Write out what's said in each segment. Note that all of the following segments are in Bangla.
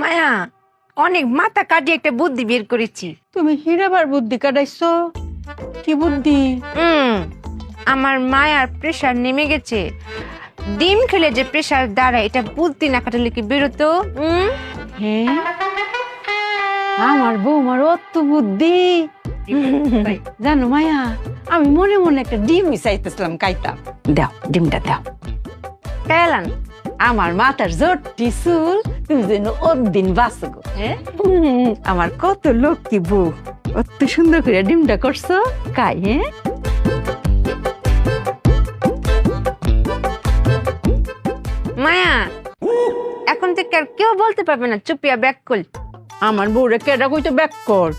মায়া অনেক মাথা কাটিয়ে একটা বুদ্ধি বের করেছি। তুমি হীরাবার বুদ্ধি কাটাইছো? কি বুদ্ধি? আমার মায়ার প্রেসার নেমে গেছে, ডিম খেলে যে প্রেসার দাঁড়ায়, এটা বুদ্ধি না কাটালে কি বেরোতো? হ্যাঁ, আমার বৌমার অত বুদ্ধি। জানো মায়া, আমি মনে মনে একটা ডিম চাইতেছিলাম, কাইতাম। দাও ডিমটা দাও। পেলান আমার মাথার জোরটি চুল তুমি যেন দিন বাঁচো গো। হ্যাঁ, আমার কত লক্ষ্মী বউ, অত সুন্দর করে ডিমটা করছো, কাই। হ্যাঁ, মায়া এখন থেকে আর কেউ বলতে পারবে না চুপিয়া ব্যাক কল। আমার বউরে কেডা কইতো ব্যাক কর।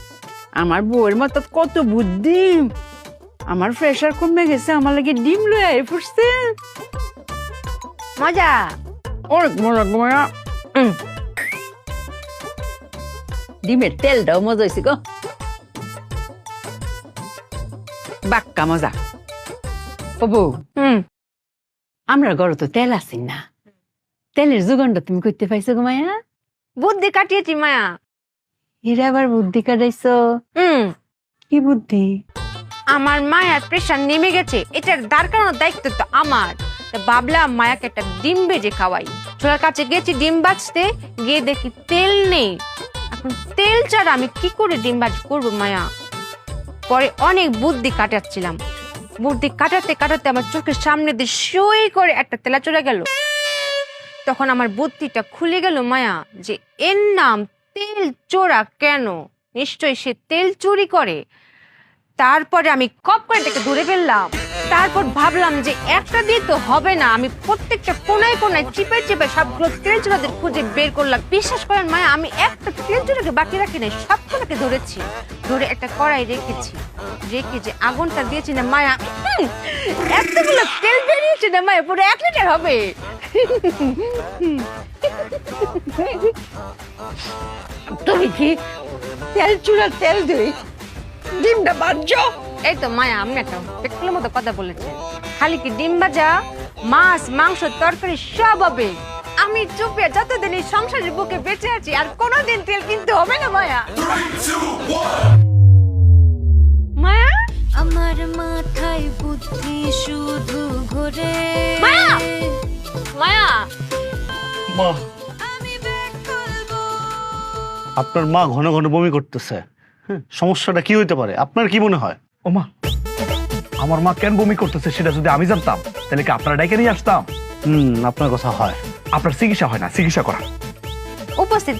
আমার বউয়ের মতো কত বুদ্ধি। আমার প্রেশার কমে গেছে, আমার লাগে ডিম লয়ে আই পড়ছে। মজা। অনেক মজা মায়া। ডিমের তেলটাও মজা হয়েছে গো, বাক্কা মজা। ও বউ, আমরা ঘরে তো তেল আছি না, তেলের যোগানটা তুমি করতে পাইছো গো মায়া? বুদ্ধি কাটিয়েছি মায়া। এরা আবার বুদ্ধি কাটাইছো? কি বুদ্ধি? আমার মায়ার প্রেসার নেমে গেছে, এটার দাঁড় করানোর দায়িত্ব তো আমার। তা ভাবলাম মায়াকে একটা ডিম ভেজে খাওয়াই। চোরার কাছে গেছি ডিম ভাজতে, গিয়ে দেখি তেল নেই। এখন তেল ছাড়া আমি কি করে ডিম ভাজ করবো মায়া? পরে অনেক বুদ্ধি কাটাচ্ছিলাম, বুদ্ধি কাটাতে কাটাতে আমার চোখের সামনে দিয়ে সই করে একটা তেলা চলে গেল। তখন আমার বুদ্ধিটা খুলে গেল মায়া, যে এর নাম তেল চোরা কেন, নিশ্চয়ই সে তেল চুরি করে। তারপরে আমি কপ করে তাকে ধরে ফেললাম। তারপর ভাবলাম যে একটা দিয়ে তো হবে না, আমি প্রত্যেকটা কোনায় কোনায় চিপে চিপে সবগুলো তেল চোরাদের খুঁজে বের করলাম। বিশ্বাস করেন মায়া, আমি একটা তেল চোরাকে বাকি রাখি নাই, সবগুলোকে ধরেছি। ধরে একটা কড়াই রেখেছি, রেখে যে আগুনটা দিয়েছি না মায়া, এতগুলো তেল বেরিয়েছে না মায়া, পুরো 1 লিটার হবে। তুমি কি তেল চুরা তেল দিই ডিমটা বাজছো? এই তো মায়া, আমি একটা পেট্রোলের মতো কথা বলেছেন। খালি কি ডিম ভাজা, মাছ মাংস তরকারি সব হবে। আমি চুপিয়া যতদিন এই সংসারের বুকে বেঁচে আছি আর কোনোদিন তেল কিনতে হবে না মায়া। মায়া, আমার মাথায় বুদ্ধি শুধু ঘোরে। মায়া, মায়া। মা, আপনার মা ঘন ঘন বমি করতেছে। সমস্যাটা কি হইতে পারে? আপনার কি মনে হয়? ও মা, আমার মা কেন বমি করতেছে সেটা যদি আমি জানতাম তাহলে কি আপনারা ডাইকে নিয়ে আসতাম? আপনার কথা হয়। আপনার চিকিৎসা হয় না, চিকিৎসা করা। উপস্থিত